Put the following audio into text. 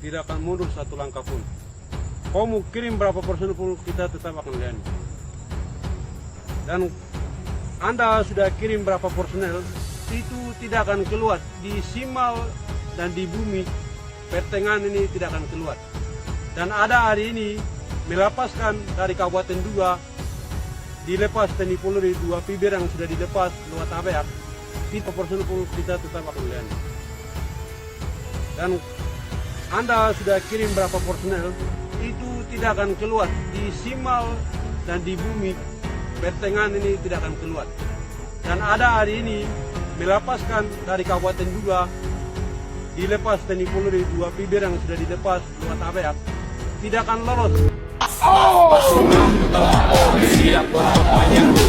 tidak akan mundur satu langkah pun. Kau mau kirim berapa personil pun kita tetap akan layani. Dan Anda sudah kirim berapa personel, itu tidak akan keluar. Di Simal dan di bumi pertengahan ini tidak akan keluar. Dan ada hari ini melepaskan dari Kabupaten Duga, dilepas TNI Polri 2 Pibir yang sudah dilepas lewat ABR, kita personel pun kita tetap akan layani. Dan Anda sudah kirim berapa personel, itu tidak akan keluar. Di Simal dan di bumi pertengahan ini tidak akan keluar. Dan ada hari ini melepaskan dari Kabupaten Duga, dilepas TNI Polri 2 Pibir yang sudah dilepas lewat ABR, tidak akan lolos. Siap untuk menyerbu.